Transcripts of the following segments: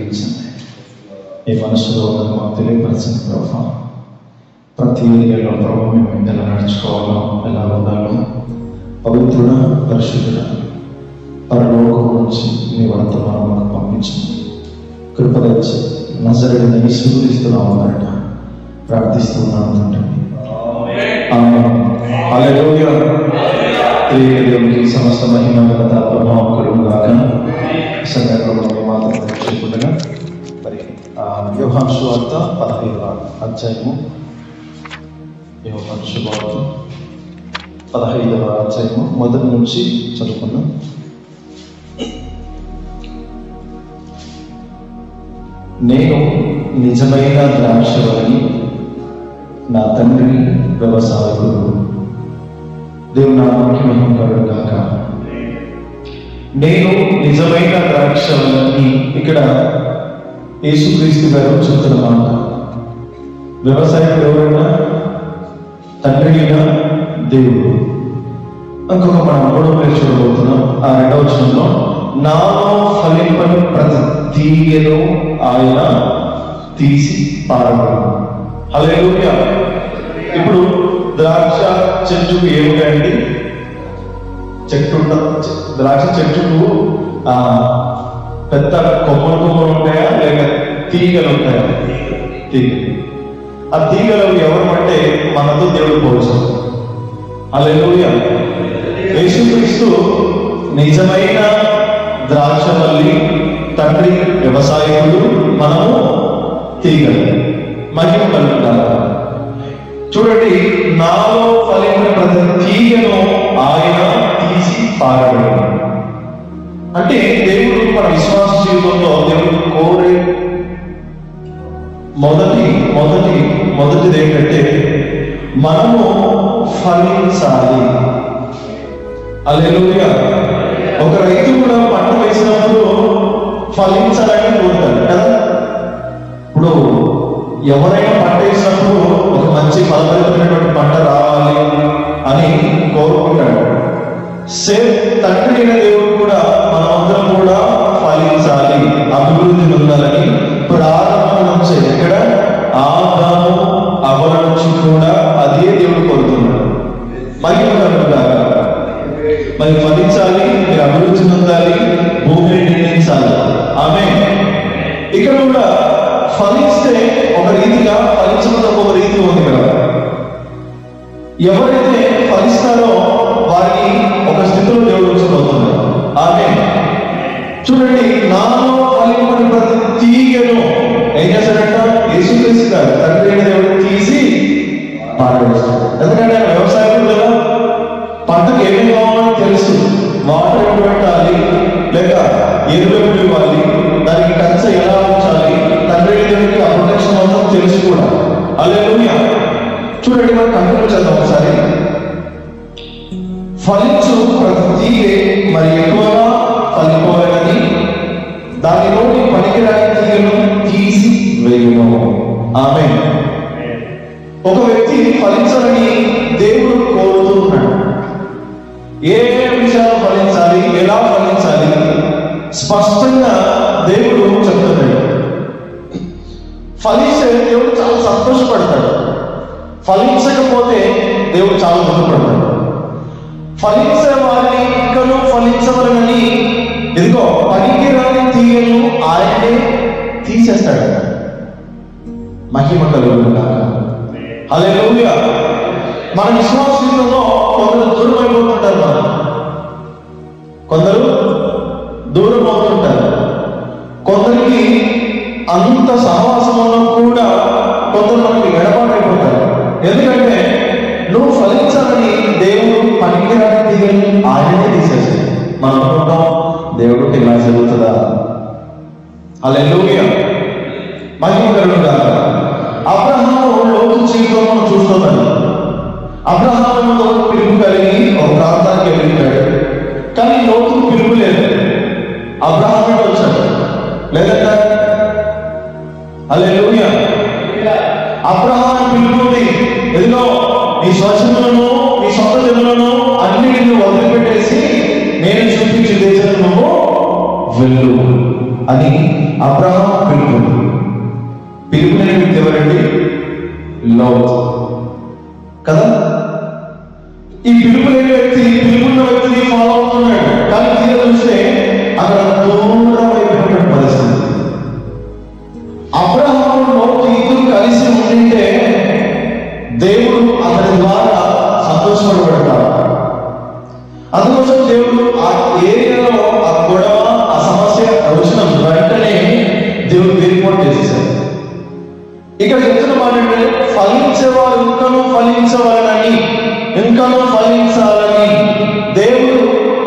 కలిగించండి. ఈ మనసులో మాకు తెలియపరచండి ప్రభావ. ప్రతి ఏరియాలో ప్రభావం మేము ఎలా నడుచుకోవాలో, ఎలా ఉండాలో, పవిత్రుడ పరిశుద్ధుడ పరలోకం నుంచి మీ వర్తమానం మాకు పంపించండి. కృపదచ్చి నజరేయుడైన యేసుక్రీస్తు నామమున ప్రార్థిస్తున్నాను తండ్రి. ఆమేన్. హల్లెలూయా. దేవునికి సమస్త మహిమ ఘనత ప్రభావం కలుగును గాక. సందర్భంలో మేము మాత్రం తెలుసుకుంటున్నా మరి యోహాను సువార్త 15వ అధ్యాయము, యోహాను సువార్త 15వ అధ్యాయము మొదటి నుంచి చదువుకుందాం. నేను నిజమైన ద్రాక్షవల్లి, నా తండ్రి వ్యవసాయకుడు. దేవుని నామానికి మహిమ కలుగును గాక. నేను నిజమైన ద్రాక్షవల్లి. ఇక్కడ యేసుక్రీస్తు గారు చెప్తున్న మాట. వ్యవసాయకుడు ఎవరైనా తండ్రిగా దేవుడు. ఇంకొక మనం 3వ పేరు చూడబోతున్నాం. ఆ 2వ వచనంలో నాలో ఫలింపని ప్రతి తీగను ఆయన తీసి పారబడును. హల్లెలూయా. ఇప్పుడు ద్రాక్ష చెట్టుకు ఏమిటండి? చెట్టు ద్రాక్ష చెట్టుకు పెద్ద కొమ్మలు ఉంటాయా లేక తీగలు ఉంటాయా? తీగలు. ఆ తీగలు ఎవరు మనతో దేవుడు పోల్చారు. హల్లెలూయా. యేసుక్రీస్తు నిజమైన ద్రాక్షవల్లి, తండ్రి వ్యవసాయకుడు, మనము తీగలు. మహిమ కలుగుతారు. చూడండి, నాలో ఫలించిన ప్రతి తీగను ఆయన తీసి పారబడును. అంటే దేవుడు మన విశ్వాస జీవితంలో దేవుడు కోరే మొదటిది ఏంటంటే మనము ఫలించాలి. హల్లెలూయా. ఒక రైతు కూడా పంట వేసినప్పుడు ఫలించాలని కోరుతాడు కదా. ఇప్పుడు ఎవరైనా పంట వేసినప్పుడు ఒక మంచి ఫలభరితమైనటువంటి పంట రావాలి అని కోరుకుంటాడు. సేమ్ తండ్రి అయిన దేవుడు కూడా మనమందరం కూడా ఫలించాలి, అభివృద్ధి పొందాలని ప్రారంభం నుంచి ఎక్కడ ఆదాము అవ్వల నుంచి కూడా అదే దేవుడు కోరుతున్నాడు. మహిమ కలుగుగాక. మరి ఫలించాలి, మీరు అభివృద్ధి పొందాలి, భూమిని నిర్మించాలి. ఆమేన్. ఇక్కడ కూడా ఫలిస్తే ఒక రీతిగా, ఫలించడంలో ఒక రీతి ఉంది కదా. ఎవరైతే ఫలిస్తారో వారిని ఒక స్థితిలో దేవుడు ఉంచబోతున్నారు. ఆమేన్. చూడండి, నాలో ఫలింపని ప్రతి తీగను ఏం చేస్తాడంట? యేసుక్రీస్తు గారు తండ్రి అయిన దేవుడు తీసి పారవేస్తాడు. ఎందుకంటే ఆయన వ్యవసాయకుడు కదా. పంటకు ఏమేమి కావాలని తెలుసు. వాటర్ ఎప్పుడు పెట్టాలి, లేక ఎరువు ఎప్పుడు ఇవ్వాలి, దానికి కంచ ఎలా ఉంచాలి, తండ్రి అయిన దేవుడికి ఆ ప్రొటెక్షన్ మొత్తం తెలుసు కూడా. హల్లెలూయా. చూడండి, మనం కంటిన్యూ చేద్దాం ఒకసారి. ఫలించు ప్రతి తీగ మరి ఎక్కువగా ఫలిపోవాలని దానిలోని పనికిరాని తీగను తీసి వేయును. ఆమేన్. ఒక వ్యక్తి ఫలించాలని దేవుడు కోరుతూ ఉన్నాడు. ఏ విషయాలు ఫలించాలి, ఎలా ఫలించాలి స్పష్టంగా దేవుడు చెప్తున్నాడు. ఫలిస్తే దేవుడు చాలా సంతోషపడతాడు. ఫలించకపోతే దేవుడు చాలా దుఃఖపడతాడు. ఫలించే వారిని ఇంకనూ ఫలించవలనని ఇదిగో పనికిరాని తీగను ఆయనే తీసేస్తాడు. మహిమ కలుగును గాక. హల్లెలూయా. మన విశ్వాసంలో కొందరు దూరం అయిపోతుంటారు. కొందరు దూరం అవుతుంటారు. కొందరికి అంత సహవాసంలో కూడా కొందరు మనకి ఎడబాటైపోతారు. ఎందుకంటే నువ్వు ఫలించాలని దేవుడు పనికిరాని తీగని ఆయనే తీసేస్తాడు. మనం అనుకుంటాం దేవుడికి ఇలా జరుగుతుందా? హల్లెలూయా. మహిమ కలుగును గాక. అబ్రహాము లోతు జీవితం మనం చూస్తున్నాం. అబ్రహాము పిలుపు కలిగి ఒక ప్రాంతానికి వెళ్ళిపోయాడు. కానీ లోతుకు పిలుపు లేదు. అబ్రహామే వచ్చాడు లేదంటే. హల్లెలూయా. అబ్రహాము పిలుపుంది. ఎదిగో నీ స్వజనులను, నీ సొంత జనులను అన్నిటిని వదిలిపెట్టేసి నేను చూపించే దేశం నువ్వు వెళ్ళు. అని అబ్రహాం పిలుపుని వ్యక్తి ఎవరండి? లోతు కదా. ఈ పిలుపులేని వ్యక్తి పిలుపున్న వ్యక్తిని ఫాలో అవుతున్నాడు. కానీ తీరా చూస్తే అక్కడ దూరం అయిపోయినటువంటి పరిస్థితి. అబ్రహాము లోతు ఇద్దరు కలిసి ఉండింటే దేవుడు అతని ద్వారా సంతోషపడతాడు. అందుకోసం దేవుడు ఆ ఏరియాలో ఆ గొడవ, ఆ సమస్య వచ్చిన వెంటనే దేవుడు ఏర్పాటు చేసేసాడు. ఇక్కడ చెప్తున్న మాట ఏంటంటే, ఫలించేవారు ఇంకనూ ఫలించవాలని, ఇంకనూ ఫలించాలని దేవుడు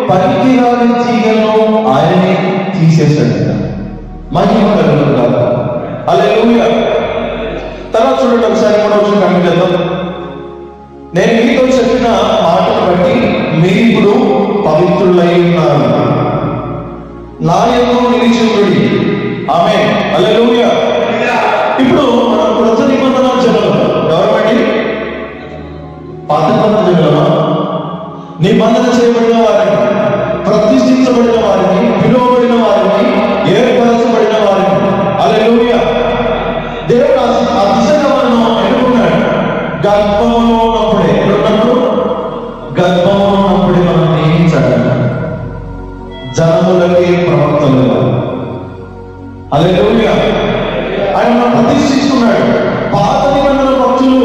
పనికిరాని తీగను ఆయనే తీసేశాడు. మహిమ కలుగుతుంది. హల్లెలూయా. తర్వాత చూడండి ఒకసారి కూడా వచ్చి కంటి చేద్దాం. నేను మీతో చెప్పిన మాటను బట్టి మీరు ఇప్పుడు పవిత్రులై ఉన్నారు, నా యందు నిలిచి ఉండుడి. ఆమేన్. హల్లెలూయా. ఇప్పుడు మనం క్రొత్త నిబంధన జనులు ఎవరండి? పాత నిబంధన జనులమా? నిబంధన చేయబడిన వారిని, ప్రతిష్ఠించబడిన వారిని, పిలువబడిన వారిని, ఏర్పరచబడిన వారిని. హల్లెలూయా. దేవుడు ఆ దిశగా మనం ఎన్నుకున్నాడు. గర్భంలో ఉన్నప్పుడే, గర్భంలో ఉన్నప్పుడే మనం నియమించాడు జనములకి ప్రవక్తలుగా. హల్లెలూయా. ఆయన మనం ప్రతిష్ఠించుకున్నాడు. పాత నిబంధన భక్తులు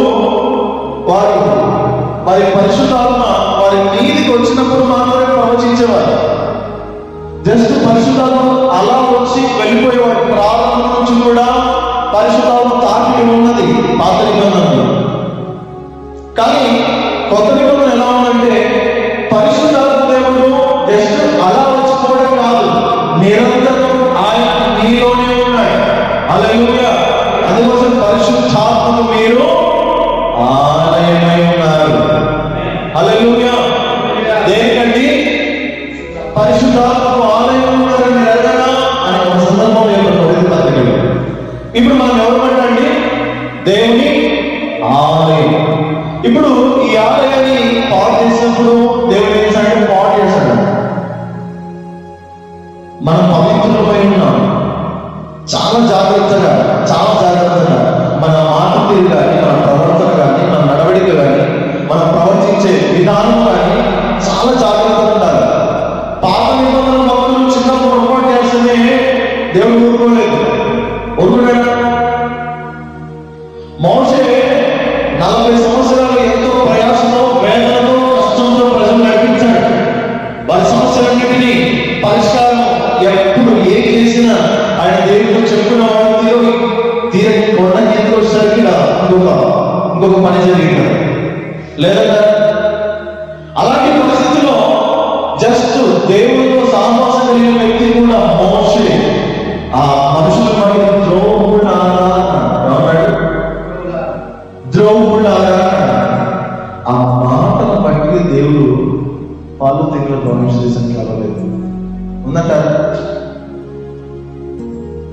వారి పరిశుద్ధాత్మ వారి మీదికి వచ్చినప్పుడు మాత్రమే ప్రవచించేవారు. జస్ట్ పరిశుద్ధాత్మ అలా వచ్చి వెళ్ళిపోయేవాడు. ప్రారంభం నుంచి కూడా పరిశుద్ధాత్మ తాకిడి ఉన్నది పాత నిబంధనలో. కానీ కొత్త నిబంధన ఎలా ఉందంటే, పరిశుద్ధాత్మ దేవుడు జస్ట్ అలా వచ్చిపోవడం కాదు, నిరంతరం ఆయన నీలోనే ఉన్నాడు. హల్లెలూయా. అందుకోసం పరిశుద్ధాత్మకు మీరు ఆలయమై ఉన్నారు. హల్లెలూయా. దేనికండి? పరిశుద్ధాత్మకు ఆలయం ఉన్నారని ఎరగరా అనే ఒక సందర్భం ఏర్పడుతుంది. ఇప్పుడు మనం ఎవరమంటండి? దేవుని ఆలయం. ఇప్పుడు ఈ ఆలయాన్ని పాడు చేసినప్పుడు దేవుడు ఏం చేశాడు? పాడు చేశాడు. మనం పవిత్రులమై ఉన్నాం. చాలా జాగ్రత్తగా మన మాట తీరు కానీ, మన ప్రవర్తన కానీ, మన నడవడిక కానీ, మనం ప్రవర్తించే విధానం కానీ చాలా జాగ్రత్తగా ఉండాలి. పాత నిబంధన భక్తులు చిన్నప్పుడు పొరపాటు చేస్తేనే దేవుడు ఊరుకోలేదు. ఊరుకున్నాడా? మోషే 40 సంవత్సరాలు ఎంతో ప్రయాసంతో, వేదనతో, కష్టంతో ప్రజలు నడిపించాడు. వారి సమస్యలన్నింటినీ పరిష్కారం ఎప్పుడు ఏం చేసినా ఆయన దేవుడితో చెప్పిన వాడు తీరని కొండ ఎందుకు వచ్చేసరికి ఇంకొక పని జరిగింది లేదా? అలాంటి పరిస్థితిలో జస్ట్ దేవుడితో సహవాసం కలిగిన వ్యక్తి కూడా మోషే ఆ మనుషుల మధ్య ద్రోహులారా, ఆ మాటను బట్టి దేవుడు పాలు తెగులు ప్రామిస్ చేసిన కావలేదు ఉందంట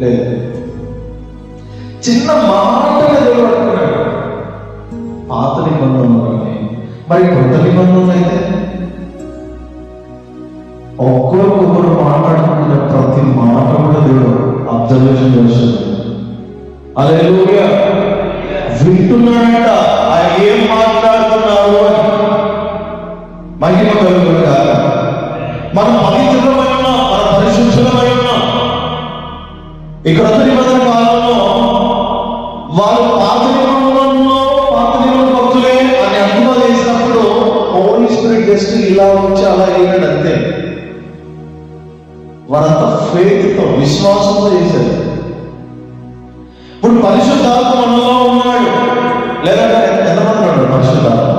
లేదు. చిన్న మాటగా దేవుడు అనుకున్నాడు. పాత నిబంధనలోనే. మరి కొత్త నిబంధనలు అయితే ఒక్కొక్కరు మాట్లాడుతున్న ప్రతి మాట కూడా దేవుడు అబ్జర్వేషన్ చేస్తాడు. హల్లెలూయా. వింటున్నాడంట ఆయన ఏం మాట్లాడుతున్నారు అని. మహిమ కలుగును గాక. మనం పవిత్రమై ఉన్నాం, మనం పరిశుద్ధమై ఉన్నాం. ఈ క్రొత్త నిబంధన కాలంలో వారు పాత నిబంధన భక్తులే అని అంటున్నా చేసినప్పుడు హోలీ స్పిరిట్ జస్ట్ ఇలా వచ్చి అలా అయినాడు అంతే. వారంతా ఫెయిత్తో, విశ్వాసంతో చేశారు. ఇప్పుడు పరిశుద్ధాత్మ మనలో ఉన్నాడు. లేదా ఎంతమంది ఉన్నాడు? పరిశుద్ధాత్మ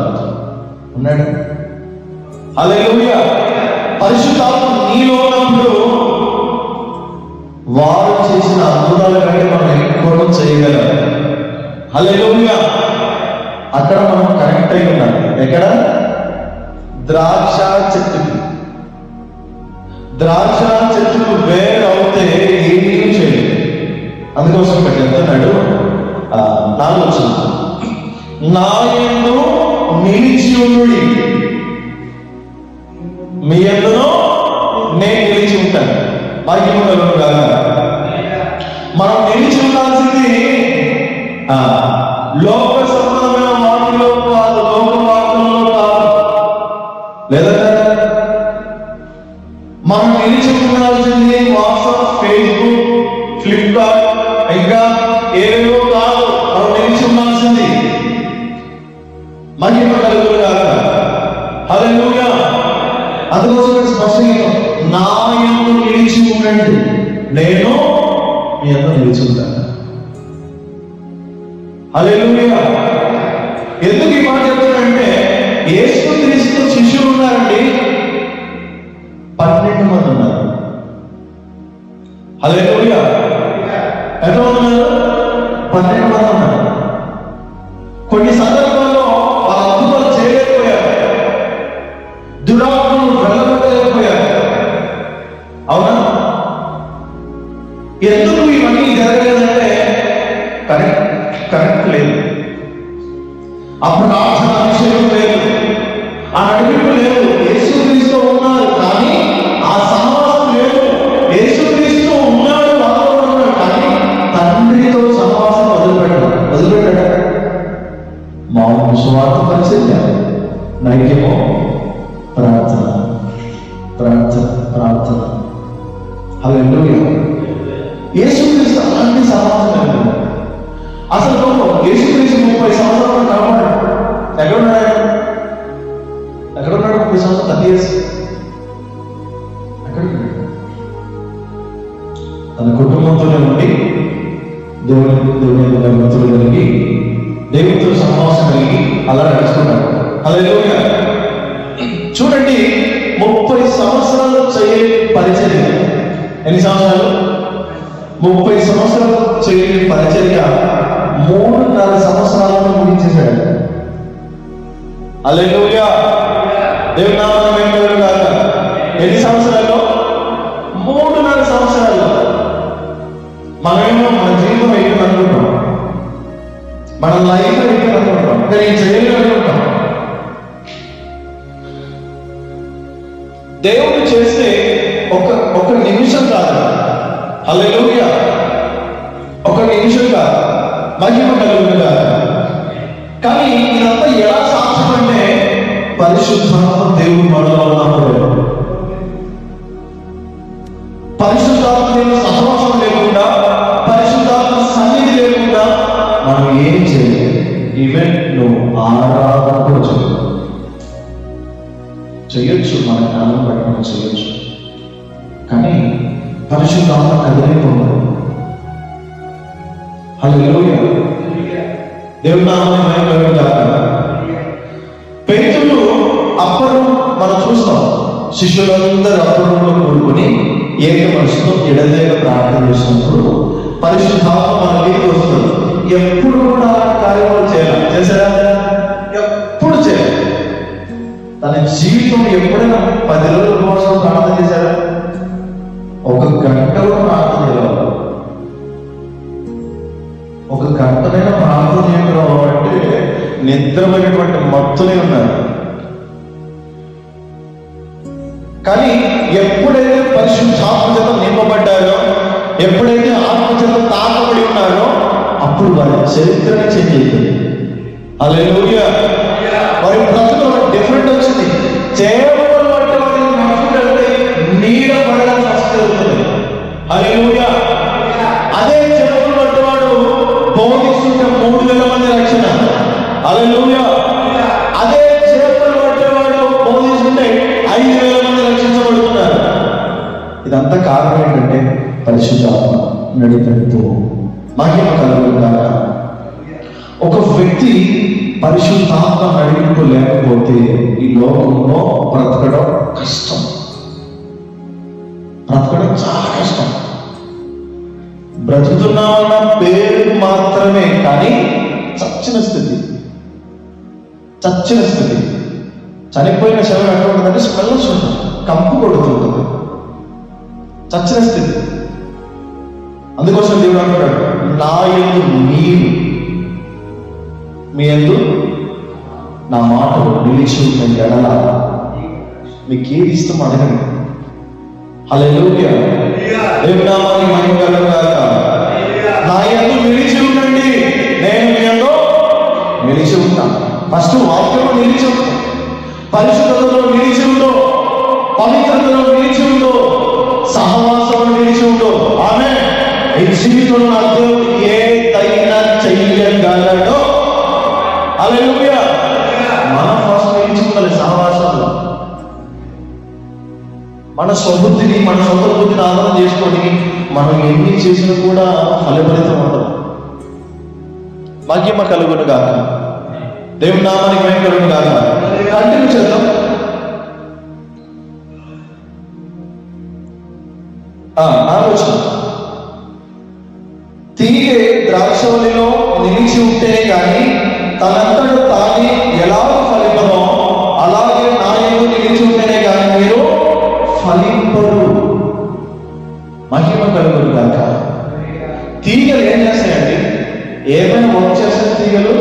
ఉన్నాడు. హల్లెలూయా. పరిశుద్ధాత్మ నీలో ఉన్నప్పుడు వారు చేసిన అద్భుతాల కంటే మనం ఎక్కువ చేయగలం. హల్లెలూయా. అక్కడ మనం కరెక్ట్ అయి ఉన్నాం. ఎక్కడ? ద్రాక్ష చెట్టుకు వేరు అవుతే ఏమీ చేయలేదు. అందుకోసం ఇక్కడ చెప్తున్నాడు 4 వచనం, నా యందు నిలిచి ఉండుడి, మీ యందును నేను నిలిచి ఉంటాను. మహిమ కలుగును గాక. లోక సంబంధమైన వాటిలో కాదు, లోక వార్తల్లో కాదు. లేదంటే మనం నిలిచి ఉండాల్సింది వాట్సాప్, ఫేస్బుక్, ఫ్లిప్కార్ట్, ఇంకా ఏవేవో కాదు. మనం నిలిచి ఉండాల్సింది మహిమ కలుగునుగాక. హల్లెలూయా. అందుకోసం స్పష్టంగా నా యందు నిలిచి ఉండండి, నేను మీ యందు నిలిచి ఉంటాను. హల్లెలూయా. ఎందుకు ఈ మాట చెప్తానంటే యేసుక్రీస్తు శిష్యులు ఉన్నారండి, 12 మంది ఉన్నారు. హల్లెలూయా. ఎంత మంది ఉన్నారు? 12 మంది ఉన్నారు. కొన్ని సందర్భాల్లో వాళ్ళ అద్భుతాలు చేయలేకపోయారు, దురాత్మలు వెళ్ళగొట్టలేకపోయారు. అవునా? ఎందుకు ఇవన్నీ జరగలేదంటే కరెక్ట్ లేదు. ఆ ప్రార్థన అభిషేకం లేదు, ఆ నడిపింపు లేదు. యేసుక్రీస్తు ఉన్నారు కానీ ఆ సహవాసం లేదు. యేసుక్రీస్తు ఉన్నాడు, వాళ్ళలో ఉన్నాడు కానీ తండ్రితో సహవాసం వదిలిపెట్టాడు. మామూలు స్వార్థ పరిచర్య, నైక్యమో ప్రార్థన. హల్లెలూయా. యేసుక్రీస్తు అలాంటి సహవాసం లేదు. అసలు యేసుక్రీస్తు 30 సంవత్సరాలు కనబడ్డాడు. ఎక్కడున్నాడు? 30 సంవత్సరాలు 30 years ఎక్కడున్నాడు? తన కుటుంబంతోనే ఉండి దేవుని భక్తులు కలిగి దేవునితో సహవాసం కలిగి అలా నడుచుకున్నాడు. హల్లెలూయా. చూడండి, 30 సంవత్సరాలు చేయని పరిచర్య. ఎన్ని సంవత్సరాలు? 30 సంవత్సరాలు చేయని పరిచర్య 3.5 సంవత్సరాలను ముగించేశాడు. హల్లెలూయా. దేవుని నామమున మహిమ కలుగుగాక. ఎన్ని సంవత్సరాలు? 3.5 సంవత్సరాలు. మనమేమో మన జీవితం అయిపోయింది అనుకుంటాం, మన లైఫ్ అయిపోయింది అనుకుంటాం, కానీ చేయలేదు అనుకుంటాం. దేవుడు చేస్తే ఒక నిమిషం కాదు. హల్లెలూయా. ఒక నిమిషం కాదు, మహిమ కలుగునుగాక. కానీ ఇదంతా ఎలా సాధ్యం అంటే పరిశుద్ధాత్మ దేవుడు మనలో ఉన్నప్పుడు. పరిశుద్ధాత్మ దేవుని సహవాసం లేకుండా, పరిశుద్ధాత్మ సన్నిధి లేకుండా మనం ఏం చేయలేదు. ఈవెన్ నువ్వు ఆరాధన కూడా చేయొచ్చు, మన జ్ఞానం బట్టి మనం చేయొచ్చు, కానీ పరిశుద్ధాత్మ కదిలిపోతుంది. హల్లెలూయా. దేవుని నామమున మహిమ కలుగుగాక. పేతురు అప్పరం మనం చూస్తాం, శిష్యులందరూ అప్పరంలో కూడుకుని ఏక మనసుతో ఎడదేగ ప్రార్థన చేసినప్పుడు పరిశుద్ధాత్మ మన మీదకి వస్తుంది. ఎప్పుడు కూడా అలాంటి కార్యక్రమాలు చేశారా? ఎప్పుడు చేయాలి. తన జీవితం ఎప్పుడైనా 10 రోజుల కోసం ప్రార్థన చేశారా? 1 గంట కూడా ప్రార్థన చేయాలి. 1 గంటనైనా ప్రార్థన చేయడం అంటే నిద్రమైనటువంటి మత్తులే ఉన్నారు. కానీ ఎప్పుడైతే పరిశుద్ధాత్మ చేత నింపబడ్డారో, ఎప్పుడైతే ఆత్మ చేత తాకబడి ఉన్నారో అప్పుడు వారి చరిత్రనే చేంజ్ అవుతుంది. హల్లెలూయా. వారి బ్రతుకులో డిఫరెంట్ వచ్చింది. చేయబడిన వాటి వారి నడుచుకుంటే నీడ పడడం ఫస్ట్ అవుతుంది. హల్లెలూయా. అదే చెరువులు పట్టేవాడు బోధిస్తుంటే 3,000 మంది రక్షణ. హల్లెలూయా. అదే చేపలు పట్టేవాడు బోధిస్తుంటే 5,000 మంది రక్షించబడుతున్నారు. ఇదంతా కారణం ఏంటంటే పరిశుద్ధాత్మ నడిపెడుతూ. మహిమ కలుగునుగాక. ఒక వ్యక్తి పరిశుద్ధాత్మ నడిపింపు లేకపోతే ఈ లోకంలో బ్రతకడం కష్టం, బ్రతకడం చాలా కష్టం. బ్రతుకుతున్నామన్న పేరు మాత్రమే, కానీ చచ్చిన స్థితి. చనిపోయిన శవం ఎక్కడ ఉంటుందంటే స్మెల్ వస్తుంది, కంపు కొడుతుంటుంది, చచ్చిన స్థితి. అందుకోసం దేవుడు అంటాడు, నా యందు నీవు, మీ యందు నా మాటలు నిలిచి ఉన్న ఎడల మీకు ఏది ఇష్టం అడగండి. హల్లెలూయా. దేవుని నామానికి మహిమ కలుగుగాక. నా యందు నిలిచి ఉండండి, నేను ఆమె ఈ జీవితంలో నా దేవుడు ఏదైనా చెయ్యగలడు. హల్లెలూయా. మనం ఫస్ట్ నేర్చుకోవాలి సహవాసాలు. మన స్వబుద్ధిని మన సొంత బుద్ధిని ఆధారం చేసుకొని మనం ఎన్ని చేసినా కూడా ఫలభరితం ఉండదు. మహిమ కలుగును గాక. దేవుని నామానికి మహిమ కలుగును గాక. కంటిన్యూ చేద్దాం. ఆలోచన. తీగె ద్రాక్షవల్లిలో నిలిచి ఉంటేనే కానీ తనంతట తానే ఎలా ఫలితమో అలాగే నా యందు నిలిచి ఉంటేనే కానీ మీరు ఫలింపరు. మహిమ కలుగును గాక. తీగలు ఏం చేస్తాయండి? ఏమైనా వర్క్ చేసే తీగలు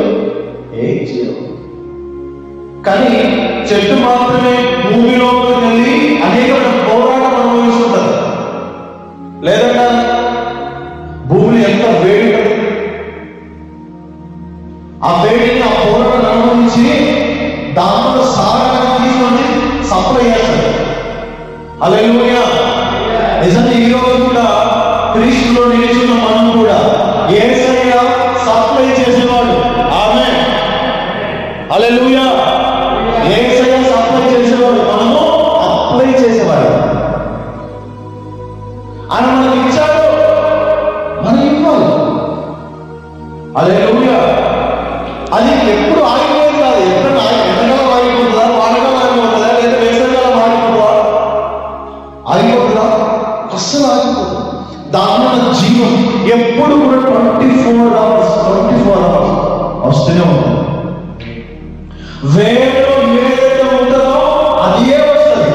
ఏం చేయవు. కానీ చెట్టు మాత్రమే భూమిలోకి వెళ్ళి అనేక పోరాటం అనుభవిస్తుంటారు. లేదంటే భూమిలో ఎంత వేడి, ఆ వేడిని ఆ పోరాటం అనుభవించి దాంట్లో సారాన్ని తీసుకొని సప్లై చేస్తారు. హల్లెలూయా. నిజంగా ఈ రోజు కూడా క్రీస్తులో నిలిచిన మనం కూడా యేసయ్య సప్లై చేసేవాడు. ఆమేన్. హల్లెలూయా. యేసయ్య సప్లై చేసేవాడు, మనము అప్లై చేసేవాడు. ఆయన మనకు ఇచ్చాడు, మనం ఇవ్వాలి. హల్లెలూయా. అది ఎప్పుడు ఆగిపోయేది కాదు. ఎప్పుడైనా ఎండకాలం ఆగిపోతుందా, వానకాలం ఆగిపోతుందా, లేదా వేసవికాలం ఆగిపోతుందా? ఆగిపోతుందా? అస్సలు ఆగిపోతుంది. దానిలో జీవం ఎప్పుడు కూడా 24 hours వస్తూనే ఉంటుంది. వేరులో ఏదైతే ఉంటుందో అదే వస్తుంది.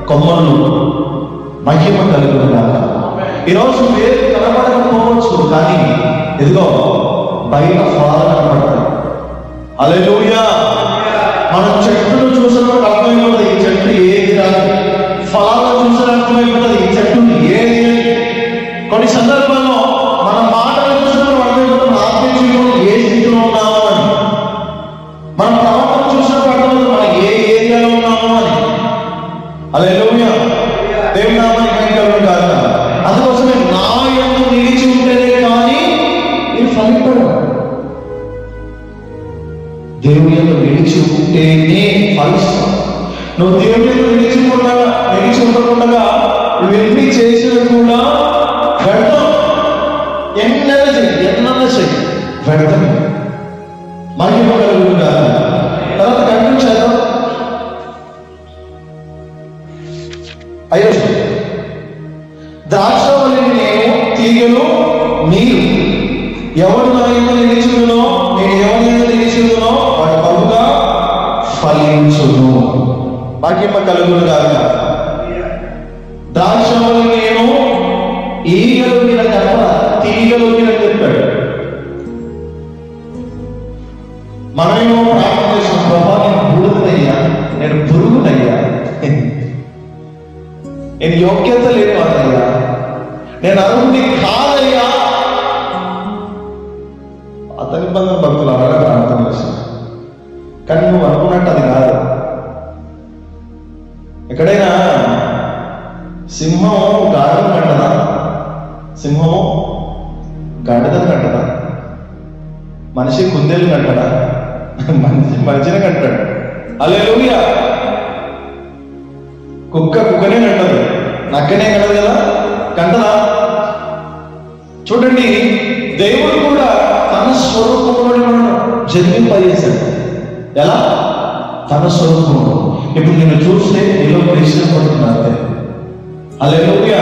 కొమ్మలు. మహిమ కలుగును గాక. ఈరోజు వేరు కనబడకపోవచ్చు, కానీ ఇదిగో బయట ఫలాలు కనబడతాయి. హల్లెలూయా. మనం చెట్టును చూసినప్పుడు అర్థమైపోతుంది ఈ చెట్టు ఏది రాదు. ఫలాలను చూసిన అర్థమైపోతుంది ఈ చెట్టు ఏది. కొన్ని సందర్భాల్లో మన మాటలు చూసినప్పుడు అర్థమైపోతుంది ఆత్మీయ జీవితంలో ఏ స్థితిలో ఉన్నాము అని. మన ప్రవర్తన చూసినప్పుడు అర్థమవుతుంది మనం ఏ ఏరియాలో ఉన్నాము అని. హల్లెలూయా. దేవుని నామానికి మహిమ కలుగును గాక. అందుకోసమే నా యందు నిలిచి ఉంటేనే కానీ నేను ఫలింపను. దేవుని యందు నిలిచి ఉంటేనే ఫలిస్తాం. నువ్వు దేవుని యందు నిలిచి ఉండకుండా నువ్వెన్ని చేసినా కూడా వ్యర్థం. ఎన్నైనా చెయ్యి వ్యర్థం. మహిమ కలుగును గాక. తర్వాత కంటిన్యూ చేద్దాం. 5వ ద్రాక్షవల్లిని నేను, తీగలు మీరు. ఎవరు నా యందు నిలిచుదునో, నేను ఎవరి యందు నిలిచుదునో వాడు బహుగా ఫలించును. మహిమ కలుగును గాక. ద్రాక్షవల్లిని నేను, ఈగలు మీద చెప్పాల, తీగలు మీద చెప్పాడు. మనమేమో ప్రార్థన చేసిన ప్రభా నేను బూడిదయ్యా, నేను పురుగునయ్యా, నేను యోగ్యత లేనివాడయ్యా, నేను అర్హుని కాదయ్యా. అతని బంధం భక్తులు అలాగే ప్రార్థన చేశారు. కానీ నువ్వు అనుకున్నట్టు అది కాదు. ఎక్కడైనా సింహం గాడిదను కంటదా? సింహము గాడిదను కంటదా? మనిషి కుందేలు కంటడా? మనిషిని కంటాడు. హల్లెలూయా. కుక్కనే కంటదు, నక్కనే కంటదు కదా, కంటదా? చూడండి, దేవుడు కూడా తన స్వరూపంలో జన్మింపజేశాడు. ఎలా? తన స్వరూపంలో. ఇప్పుడు నేను చూస్తే నీలో క్రీస్తు పడుతున్నారు. హల్లెలూయా.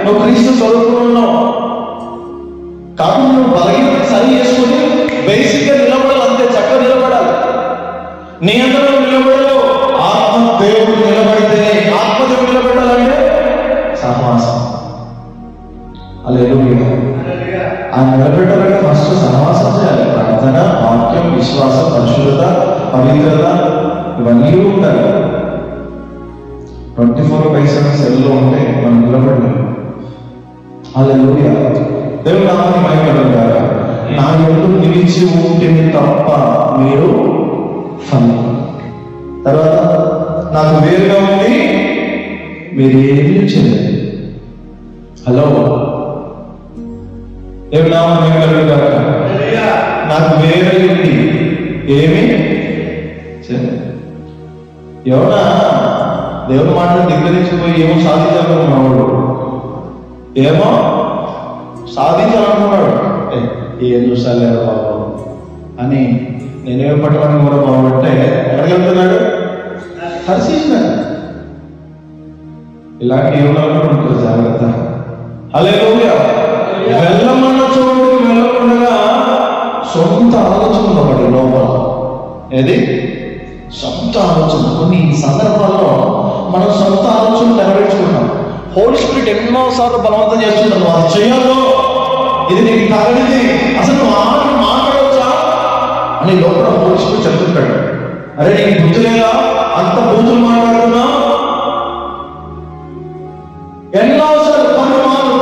నువ్వు క్రీస్తు స్వరూపంలో ఉన్నావు కాబట్టి నువ్వు బలహీనత సరి చేసుకుని బేసిక్ గా నిలబడాలి. అంతే, చక్కగా నిలబడాలి. నీ అందరూ నిలబడలేవు. ఆత్మ దేవుడు నిలబడితేనే. ఆత్మదేవుడు నిలబడాలంటే సహవాసం. హల్లెలూయా. ఆ నిలబెట్టాలంటే ఫస్ట్ సహవాసం చేయాలి. ప్రార్థన, వాక్యం, విశ్వాసం, పరిశుద్ధత, పవిత్రత ఇవన్నీ ఉండాలి. 24/7 సెల్లో ఉంటే మనం నిలబడలేము. హల్లెలూయా. దేవుని నామానికి మహిమ కలుగును గాక. నా యందు నిలిచి ఉంటేనే తప్ప మీరు ఫలింపరు. తర్వాత నాకు వేరుగా ఉండి మీరు ఏమీ చేయలేదు. హలో, నాకు వేరే ఉంది ఏమి ఎవరా దేవుని మాటను ధిక్కరించిపోయి ఏమో సాధించాలనుకున్నాడు, ఏమో సాధించాలనుకున్నాడు. ఏం చూసాలేరు బాబు అని నేనేం పట్టడానికి కూడా బాగుంటే ఎక్కడికి వెళ్తున్నాడు? హర్షిస్తున్నాడు. ఇలాంటి ఏమనుకుంటారు జాగ్రత్త. హల్లెలూయా. వెళ్ళమన్న చోటుకి వెళ్ళకుండా సొంత ఆలోచన ఒకటి లోపల. ఏది? సొంత ఆలోచన. కొన్ని సందర్భాల్లో మనం సొంత ఆలోచన నెరవేర్చుకున్నాం. హోలీ స్పిరిట్ ఎన్నోసార్లు బలవంతం చేస్తున్నాను, అది చేయాలో, ఇది నీకు తగలిది, అసలు నువ్వు మాట్లాడవచ్చా అని లోపల హోలీ స్పిరిట్ చెప్తుంటాడు. అరే నీకు బుద్ధి లేదా, అంత బూతులు మాట్లాడుతున్నా. ఎన్నోసార్లు పలుమార్లు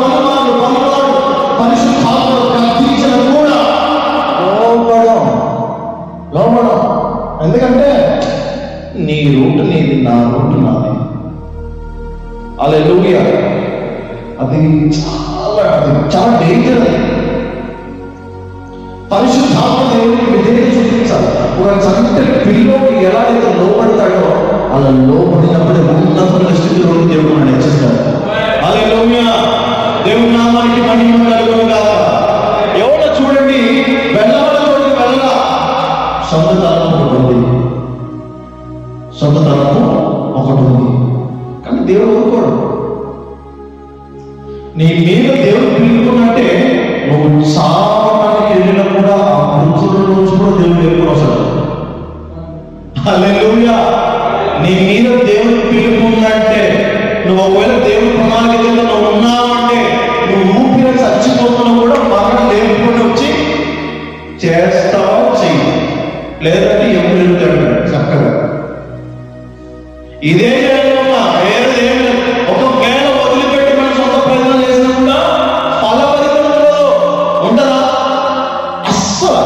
పరిశుద్ధాత్మను కల్పించిన కూడా లోపడం. ఎందుకంటే నీ రూట్ నీది, నా రూట్ నాది. హల్లెలూయా. అది చాలా డేంజర్. పరిశుద్ధాత్మ దేవుడికి విధేయత చూపించాలి. ఒక చంటి పిల్లోకి ఎలా అయితే లోపడతాడో అలా లోపడినప్పుడే ఉన్నత స్థితిలో దేవుడు మనం హెచ్చిస్తాడు. హల్లెలూయా. దేవుని నామానికి మహిమ కలుగును గాక. ఎవరో చూడండి, వెళ్ళవల చోటుకి వెళ్ళలా, సొంత తరపు ఒకటి ఉంది. కానీ దేవుడు ఊరుకోడు. నీ మీద దేవుడు పిలుపుకున్నట్టే నువ్వు సామానికి వెళ్ళినా కూడా ఆ మృతుల నుంచి కూడా దేవుడు ఎప్పుడు వస్తాడు. హల్లెలూయా. నీ మీద దేవుడు పిలుపుందంటే, నువ్వు ఒకవేళ దేవుడు ప్రణాళికలో నువ్వు ఉన్నావంటే, నువ్వు ఊపిరి చచ్చిపోతున్నా కూడా మరణ లేకుండా వచ్చి చేస్తావా చెయ్యి, లేదంటే ఎప్పుడు వెళ్తాడు చక్కగా. ఇదే వేరే ఒకవేళ వదిలిపెట్టి మన సొంత ప్రయత్నం చేసినా కూడా ఫలపరితం ఉండదా? అస్సలు.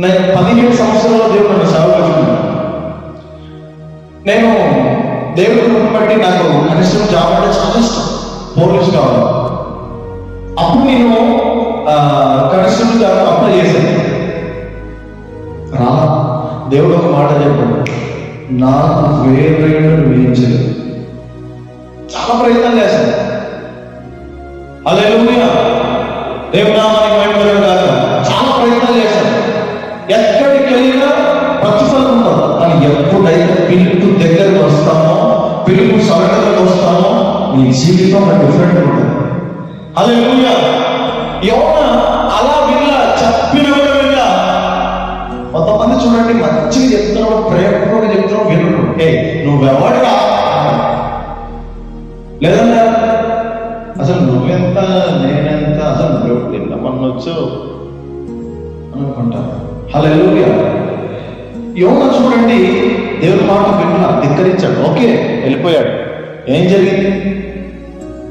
నేను 17 సంవత్సరాల దేవుడు నన్ను సేవ చేసుకున్నాను. నేను దేవుడిని బట్టి నాకు కనీసం జాబ్ అంటే చాలా ఇష్టం, పోలీస్ కావాలి. అప్పుడు నేను కనీసం జాబ్ అప్లై చేశాను. దేవుడు ఒక మాట చెప్పాడు, నాకు వేరే వేయించలేదు. చాలా ప్రయత్నం చేశాను. హల్లెలూయా. దేవుని నామానికి మహిమ కలుగును గాక. చాలా ప్రయత్నం చేశాను. ఎక్కడికి వెళ్ళినా ప్రతిఫలం ఉండదు. కానీ ఎప్పుడైతే పిలుపు దగ్గరకు వస్తామో, పిలుపు సరళతకు వస్తామో, నీ జీవితం డిఫరెంట్ ఉంటుంది. హల్లెలూయా. యోనా అలా విన్నా, చెప్పిన కూడా విన్నా. కొంతమంది చూడండి, మంచిగా చెప్తున్నావు, ప్రేమగా చెప్తున్నావు, వినడు. నువ్వెవడురా లేదన్నా, అసలు నువ్వెంత నేనెంత, అసలు నువ్వు నిన్న మొన్న వచ్చావు అనుకుంటా. హల్లెలూయా. యోనా చూడండి, దేవుని మాట విన్నా, ధిక్కరించాడు. ఓకే, వెళ్ళిపోయాడు. ఏం జరిగింది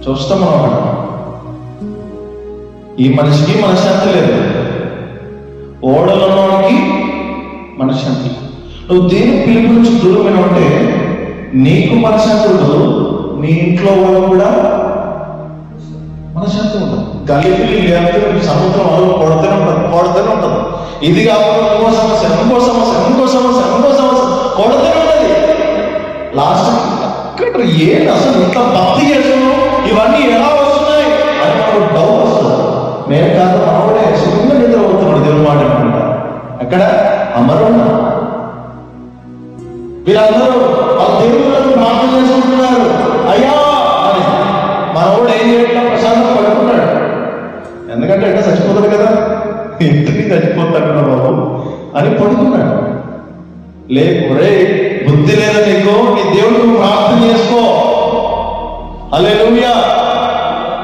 చూస్తాం మనం. అక్కడ ఈ మనిషికి మనశ్శాంతి లేదు, ఓడలోకి మనశ్శాంతి. నువ్వు దేని పిలుపు నుంచి దూరమైన ఉంటే నీకు మనశ్శాంతి ఉండదు, నీ ఇంట్లో వాళ్ళు కూడా మనశ్శాంతి ఉండదు. గల్లిపిల్లి లేకపోతే సముద్రం అడుగు కొడుతూనే ఉంటుంది. ఇది కాకుండా ఇంకో సమస్య కొడుతూనే ఉంటుంది. లాస్ట్ అక్కడ ఏంటి అసలు ఇంత భక్తి చేస్తున్నావు, ఇవన్నీ ఎలా వస్తున్నాయి అని మనకు డౌట్ వస్తుంది. మేము కాదు, ఆవిడే సుఖంగా నిద్రపోతున్నాడు దేవుని మాట అనుకుంటా. అక్కడ అమరున్నా వీళ్ళందరూ వాళ్ళ దేవుళ్ళకు ప్రార్థన చేసుకుంటున్నారు. అయ్యా అని మనవాడు ఏం చేయట్లా, ప్రశాంతం పడుకున్నాడు. ఎందుకంటే అంటే చచ్చిపోతాడు కదా, ఇంటికి చచ్చిపోతాడు బాబు అని పడుకున్నాడు. లేకురే బుద్ధి లేదా నీకు, నీ దేవుడికి ప్రార్థన చేసుకో. హల్లెలూయా.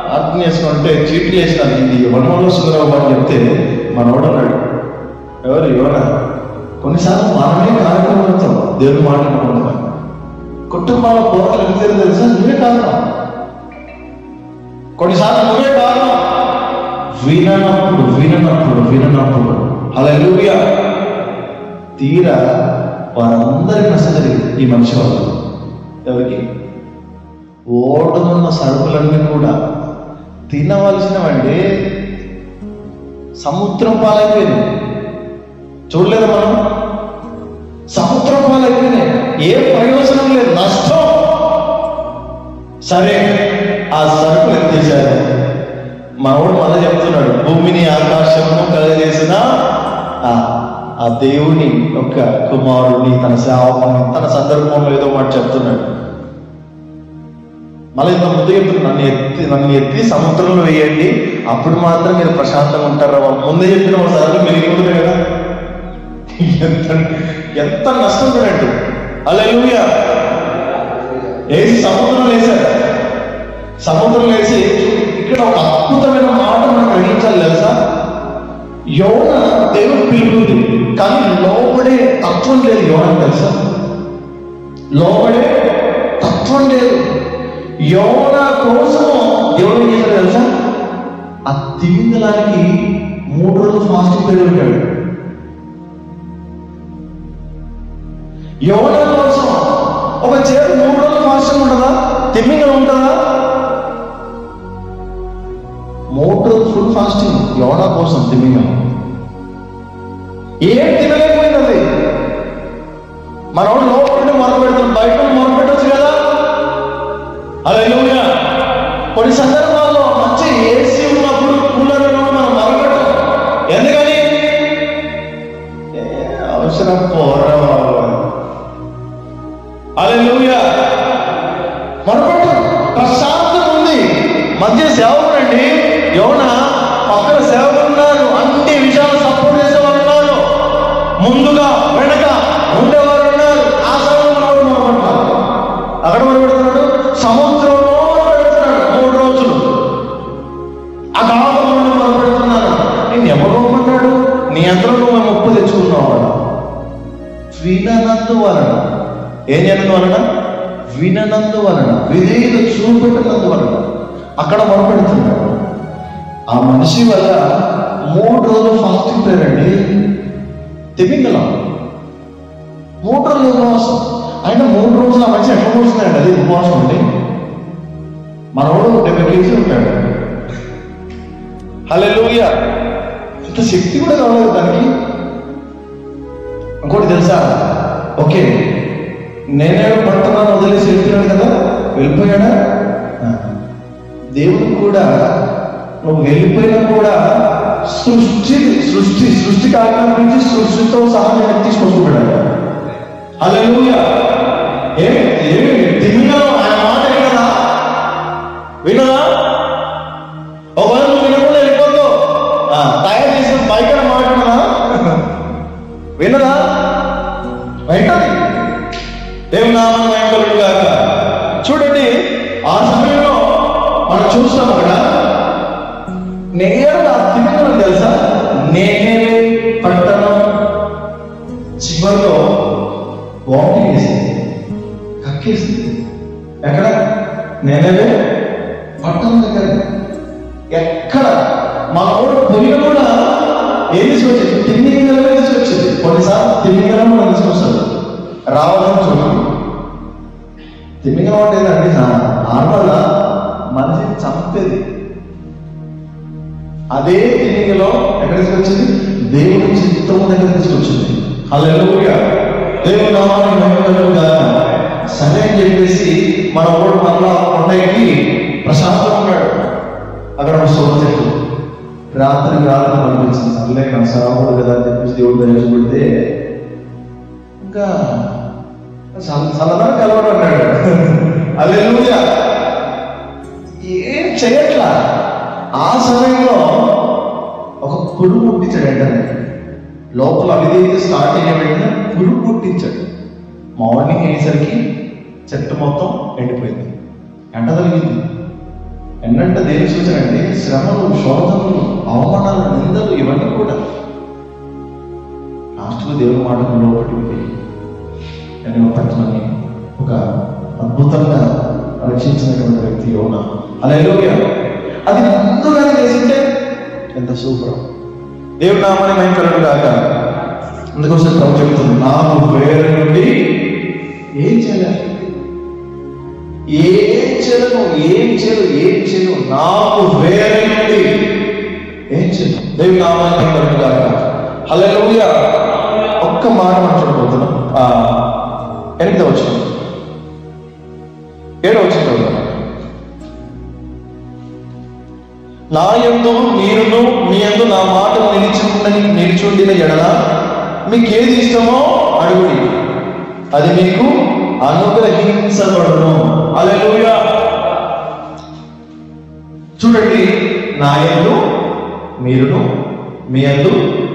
ప్రార్థన చేసుకుంటే చీట్లు వేసినాను, ఇది వనవల్లో సుందరబాబు అని చెప్తే మనవాడు అన్నాడు, ఎవరు యోనా, కొన్నిసార్లు మనమే కార్యక్రమంతో దేవుని మాట్లాడుకుంటున్నాం. కుటుంబాల పోరాలు ఎంత తెలుసా, నువ్వే కారణం. కొన్నిసార్లు నువ్వే కారణం. విననప్పుడు హల్లెలూయా. తీరా వారందరికీ నష్టం జరిగింది ఈ మనిషి వల్ల. ఎవరికి? ఓడనున్న సరుకులన్నీ కూడా తినవలసినవండి సముద్రం పాలైపోయింది. చూడలేదు మనం? సముద్రం పాలైపోయినాయి. ఏ ప్రయోజనం లేదు, నష్టం. సరే, ఆ సరుకులు ఎత్తేసారు. మనోడు మళ్ళీ చెప్తున్నాడు, భూమిని ఆకాశము కలగజేసిన ఆ దేవుని యొక్క కుమారుని, తన సేవకుని, తన సందర్భంలో ఏదో మాట చెప్తున్నాడు. మళ్ళీ ఇంత ముందు చెప్తున్నాడు, నన్ను ఎత్తి సముద్రంలో వేయండి, అప్పుడు మాత్రం మీరు ప్రశాంతంగా ఉంటారు. ముందే చెప్పిన ఒకసారి మెరుగుతుంది కదా. ఎంత నష్టం చూడండి. హల్లెలూయా. వేసి సముద్రంలో వేశారు. సముద్రంలో వేసి ఇక్కడ ఒక అద్భుతమైన మాట మనం గ్రహించాలి తెలుసా? యోన దేవుడు పిలుపుంది, కానీ లోబడే తత్వం లేదు యోన తెలుసా? లోబడే తత్వం లేదు. యోన కోసం దేవుడు ఏం చేశాడు తెలుసా? ఆ తిమింగలానికి 3 రోజులు ఫాస్టింగ్ పీరియడ్ ఉంటాడు. యోన కోసం ఒక చేరు 3 రోజులు ఫాస్టింగ్ ఉంటుందా? తిమింగలం ఉంటుందా? 3 రోజులు ఫుల్ ఫాస్టింగ్ యోనా కోసం. తిమింగలం ఏం తినలేకపోయింది అది. మనోడు లోపల మొరపెడుతున్నాడు, బయట మొరపెట్టచ్చు కదా. హల్లెలూయా. కొన్ని సందర్భాల్లో మంచి ఏసీ ఉన్నప్పుడు, కూలర్ ఉన్నప్పుడు మనం మొరపెట్టాం. ఎందుకని? అవసరం పోరావాలి. హల్లెలూయా. మొరపెట్టాం, ప్రశాంతం ఉంది. మధ్య సేవకుడు అండి యోనా, పక్కన సేవకులు ఉన్నారు, అన్ని విషయాలు సపోర్ట్ చేసేవారు ఉన్నారు, ముందుగా వెనక ఉండేవారు ఉన్నారు. ఆ సమయంలో మొరపెడతారు. అక్కడ మొరపెడుతున్నాడు, సముద్రంలో మొరపెడుతున్నాడు 3 రోజులు. ఆ కాలంలో మొరపెడుతున్నాను. నేను ఎవరు మొరపెట్టాడు? నీ అందరూ నువ్వు 30 తెచ్చుకున్నావు. విననందు వలన, ఏం చేయనందు వలన? విననందు వలన, విధేయత చూపెట్టినందు వలన అక్కడ మొరపెడుతున్నాడు. ఆ మనిషి వల్ల 3 రోజులు ఫాస్టింగ్ పేరండి. తిమింగలం 3 రోజులు ఉపవాసం. అయినా 3 రోజులు ఆ మనిషి ఎట్లా పోస్తున్నాడు? అది ఉపవాసం అండి. మనోడు 70 కేజీలు ఉంటాడు. హల్లెలూయా. ఇంత శక్తి కూడా కావాలి దానికి. ఇంకోటి తెలుసా? ఓకే, నేనే పడుతున్నాను వదిలేసి వెళ్ళిపోయాడు కదా, వెళ్ళిపోయాడా? దేవుడు కూడా నువ్వు వెళ్ళిపోయినా కూడా సృష్టికి ఆజ్ఞాపించి సృష్టితో సహా నేను తీసుకొస్తున్నాడు. హల్లెలూయా. తిమింగలం ఆయన మాట వినదా? వినదా? ఒకవేళ నువ్వు వినకుండా వెళ్ళిపోతావు, తయారు చేసిన బైక్ మాట వినదా? వినదా? వెంటనే దేవుని నామమున మహిమ కలుగును గాక. చూడండి, ఆ సమయంలో మనం చూస్తాం అక్కడ నేరుగా తిమింగలం తెలుసా? నేనే పట్టణం చివరిలో వామిటింగ్ చేసింది, కక్కేసింది. ఎక్కడ? నేనే పట్టణం దగ్గర. ఎక్కడ మా ఊరు పొయ్యి కూడా ఏం తీసుకొచ్చింది? తిమింగలమే తీసుకొచ్చింది. కొన్నిసార్లు తిమింగలం కూడా తీసుకొస్తారు. రావడం చూడండి, తిమింగలం అంటే ఏంటంటే నార్మల్గా మనిషిని చంపేది. అదే తిమింగలం ఎక్కడ తీసుకొచ్చింది? దేవుడి చిత్తము దగ్గర తీసుకొచ్చింది. హల్లెలూయా. దేవుని నామానికి మహిమ కలుగును గాక. సరే అని చెప్పేసి మన ఊరు మళ్ళా కొండకి ప్రశాంతంగా ఉన్నాడు. అక్కడ సోమ చెట్టు రాత్రి అనిపించింది. సర్లే నా సేవకుడు కదా అని చెప్పేసి దేవుడు దర్శించుకుంటే ఇంకా సలదా కలవడు అన్నాడు. హల్లెలూయా. ఏం చేయట్లా. ఆ సమయంలో ఒక పురుగు పుట్టించాడు. వెంటనే లోపల అవిధేయత స్టార్ట్ అయిన వెంటనే పురుగు పుట్టించాడు. మార్నింగ్ అయ్యేసరికి చెట్టు మొత్తం ఎండిపోయింది. ఎండ తగిలింది. ఎండంటే దేని సూచన అంటే శ్రమలు, శోధనలు, అవమానాలు, నిందలు, ఇవన్నీ కూడా. లాస్ట్కు దేవుని మాటకు లోపలికి నేను పట్టణాన్ని ఒక అద్భుతంగా రక్షించినటువంటి వ్యక్తి యోనా. హల్లెలూయా. అది ముందుగానే చేసింటే ఎంత సూపర్. దేవుని నామాన్ని మహిమ కలుగును గాక. అందుకోసం ప్రభు చెప్తుంది, నాకు వేరే నుండి ఏం చేయాలి? ఏం చేయను నాకు వేరే నుండి ఏం చేయను. దేవుని నామానికి మహిమ గాక. హల్లెలూయా. ఒక్క మాట మాట్లాడబోతున్నాం. 8వ వచనం, 7వ వచనం. నా యందు మీరును మీ యందు నా మాటలు నిలిచుండిన ఎడల మీకేది ఇష్టమో అడుగుడి, అది మీకు అనుగ్రహించబడును. హల్లెలూయా. చూడండి, నా యందు మీరును మీ యందు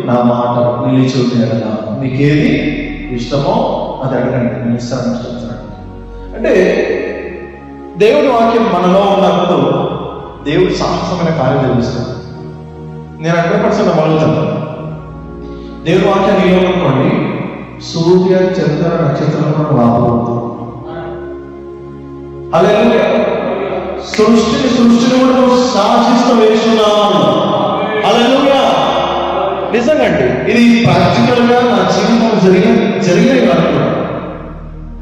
నా మాట నిలిచుండిన ఎడల మీకేది ఇష్టమో అది అడగండి, నేను ఇస్తాను చెప్తున్నాడు. అంటే దేవుడి వాక్యం మనలో ఉన్నప్పుడు దేవుడు సాహసమైన కార్యం జరిగిస్తాడు. నేను 100% నమ్మగలుగుతాను. దేవుడి వాక్యం నీలో అనుకోండి, సూర్య చంద్ర నక్షత్రం కూడా రాబోతుంది. హల్లెలూయా. సృష్టిని కూడా నువ్వు శాసిస్తూ వేస్తున్నావు. హల్లెలూయా. నిజంగా అండి, ఇది ప్రాక్టికల్ గా నా జీవితం జరిగిన కాదు.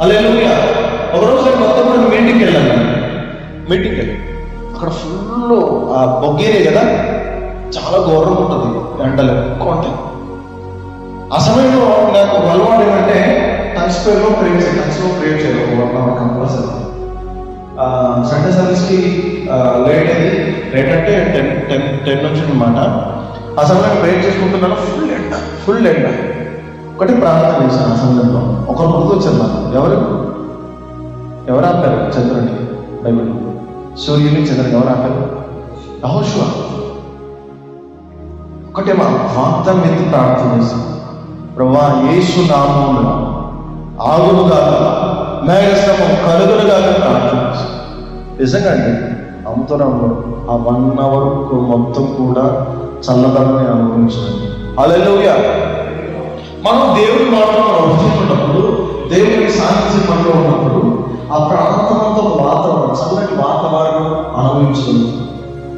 హల్లెలూయా. ఒకరోజు నేను కొత్తగూడెం మీటింగ్కి వెళ్ళాను. అక్కడ ఫుల్ ఆ బొగ్గేరే కదా, చాలా ఘోరం ఉంటుంది, ఎండలు ఎక్కువ ఉంటాయి. ఆ సమయంలో నాకు అలవాటు ఏంటంటే టచ్ పేరులో ప్రేర్ చేయాలి 1 hour కంపల్సరీ. సండే సర్వీస్కి లేట్ అయింది. లేట్ అంటే 10 నుంచి అనమాట. ఆ సమయంలో ప్రేర్ చేసుకుంటున్నాను. ఫుల్ ఎండ. ఒకటి ప్రార్థన చేశాను. ఆ సమయంలో ఒకరు ముందు వచ్చారు నాకు. ఎవరు ఆపారు చంద్రుని? బైబిల్ సూర్యుని చంద్రుని ఎవరు ఆపారు? యెహోషువ. ఒకటే మా వాగ్దానం ఎత్తి ప్రార్థన చేశాను. ప్రభువా, యేసు నామమున ఆగునుగా మేఘస్తంభం కలుగునుగా ప్రార్థన చేశాను. నిజంగా అండి, అమ్ముతున్నాము. ఆ 1 hour మొత్తం కూడా చల్లదనాన్ని అనుభవించండి. హల్లెలూయా. మనం దేవుడి మాటలు అనుభవించినప్పుడు, దేవుడికి సాధించే పనిలో ఉన్నప్పుడు ఆ ప్రాంతంతో వాతావరణం, చల్లటి వాతావరణం అనుభవించదు.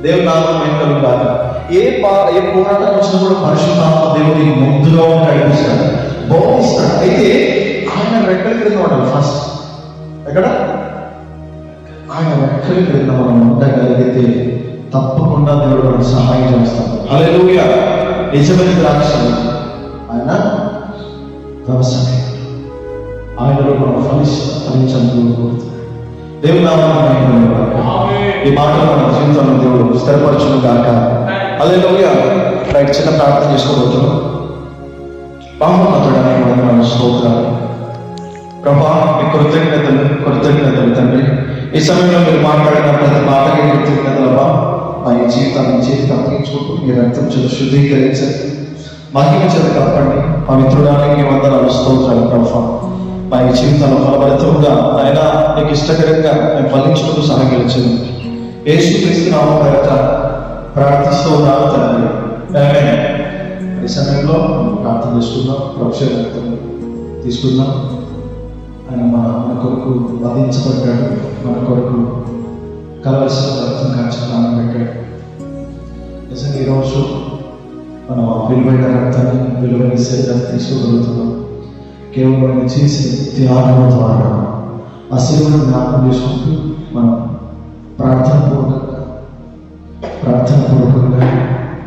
దేవుడి నామం ఏం కాదు. ఏ పోరాటం వచ్చినా కూడా పరిశుద్ధాత్మ దేవుడి ముందుగా నడిపిస్తాడు, బోధిస్తాడు. అయితే ఆయన రెక్కల క్రింద ఉండాలి ఫస్ట్. ఎక్కడ? ఆయన రెక్కల క్రింద మనం ఉండగలిగితే తప్పకుండా దేవుడు మనకు సహాయం చేస్తాడు. హల్లెలూయా. నిజమైన ద్రాక్షలు ఆయన వ్యవసాయం, ఆయనలో మనం ఫలించాలని కోరుతున్నాడు. దేవుని నామమున ఈ మాటలు మన జీవితంలో దేవుడు స్థిరపరచును గాక. హల్లెలూయా. రైట్, చిన్న ప్రార్థన చేసుకోబోతున్నాం. మహోన్నతుడానికి మన స్తోత్రాలు ప్రభా, మీ కృతజ్ఞతలు తండ్రి. ఈ సమయంలో మీరు మాట్లాడిన ప్రతి మాటకి కృతజ్ఞతలబ్బా. మా ఈ జీవితాన్ని చేతికి అప్పగించుకుంటూ మీ రక్తం చేత శుద్ధీకరించండి, మహిమ చేత కప్పండి. పవిత్రుడానికి వందనాలు, స్తోత్రాలు ప్రభా. మా ఈ జీవితంలో ఫలభరితంగా ఆయన నీకు ఇష్టకరంగా మేము ఫలించుకుంటూ సహకరించండి. యేసుక్రీస్తు నామమున పేరట ప్రార్థిస్తూ ఉన్నాను తండ్రి. ఆమేన్. ఈ సమయంలో ప్రార్థన చేసుకుందాం. ప్రభువు రక్తం తీసుకుందాం. ఆయన మన కొరకు వధించబడ్డాడు, మన కొరకు కలవలసిన రక్తం కాచి ప్రాణం పెట్టాడు. నిజంగా ఈరోజు మనం విలువైన రక్తాన్ని, విలువైన శరీరాన్ని తీసుకోగలుగుతున్నాం కేవలం ఆయన చేసిన త్యాగం ద్వారా. ఆ సేవను జ్ఞాపకం చేసుకుంటూ మనం ప్రార్థన పూర్వకంగా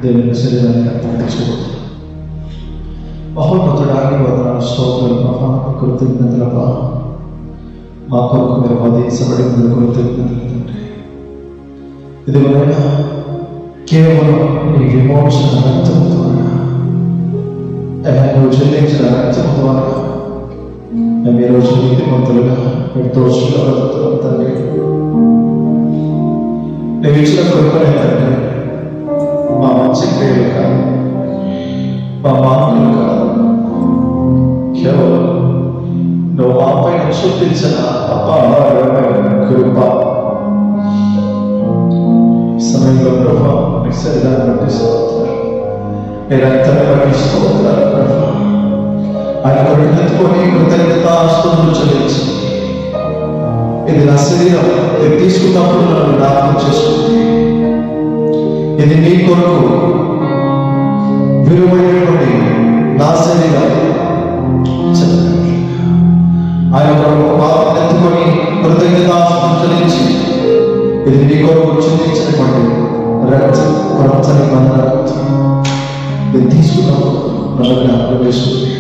దేవుని శరీరాన్ని రక్తం తీసుకోబోతున్నాం. మహోన్నతుడానికి వందనాలు, స్తోత్రాలు ప్రభా. కృతజ్ఞతల ప్రభా, మా కొరకు మీరు వధించబడిన కృతజ్ఞతలు తండ్రి. ఇదివరైనా కేవలం నీ విమోచన రక్తము ద్వారా, నువ్వు చెల్లించిన రక్తము ద్వారా మేము ఈరోజు నీతిమంతులుగా, నిర్దోషులుగా బ్రతుకుతున్నాం తండ్రి. నువ్వు ఇచ్చిన కృపనే తండ్రి. మా మంచి క్రియలు కాదు, మా మాటలు కాదు, కేవలం నువ్వు మా పైన చూపించిన అపారమైన కృప. సమయంలో ప్రభా మీ శరీరాన్ని బట్టి స్తోత్రాలు, మీ రక్తాన్ని బట్టి స్తోత్రాలు ప్రభా. ఆయన కృతజ్ఞతని కృతజ్ఞతాస్తుతులు చెల్లించి, ఇది నా శరీరం, ఇది తీసుకున్నప్పుడు నన్ను జ్ఞాపకం చేసుకుంది. ఇది నీ కొరకు విలువైనటువంటి నా శరీరం. ఆయన కొరకు పాపం ఎత్తుకొని కృతజ్ఞత ఆలోచించి ఇది నీ కొరకు చింతించనివ్వండి రక్తం కొరచని మన రక్తం ఇది తీసుకున్నాం నన్ను ప్రవేశించి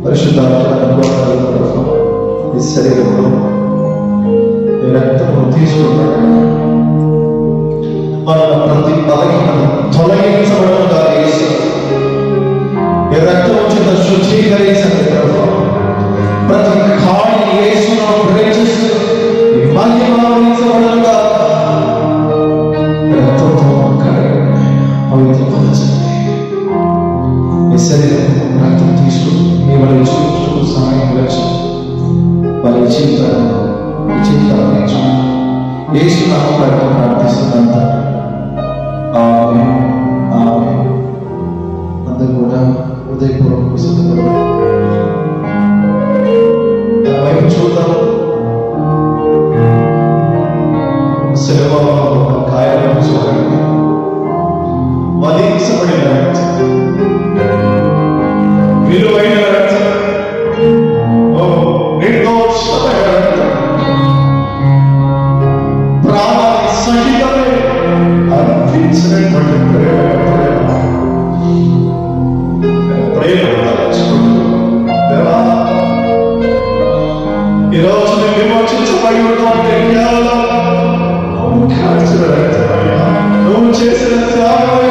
పరిశుద్ధాత్మ ఈ శరీరంలో ఈ రక్తము తీసుకున్నాడు మన ప్రతి బలహీనత తొలగించబడగా ఈ రక్తం చేత శుద్ధీకరించండి ప్రతి ఖాళీ యేసును ప్రేమిస్తూ మహిమరించబడగా రక్తంతో పవిత్రపరచండి ఈ శరీరం రక్తం తీసుకుని మీ వాళ్ళ చూపించు సహాయం వచ్చి వాళ్ళ జీవితాన్ని యేసు నామములో ప్రార్థిస్తున్నాను. ఆమేన్ ఆమేన్. అందరూ కూడా హృదయపూర్వక వైపు చూద్దాం. శిలువలో కాయాలను చూడండి. వధించబడిన రక్తం, విలువైన రక్తం, నిర్దోషమైన రక్తం, ప్రాణాన్ని సహితమే అర్పించినటువంటి ఈరోజు నేను విమోచించబడి ఉన్నామంటే కేవలం నువ్వు చేసిన త్యాగం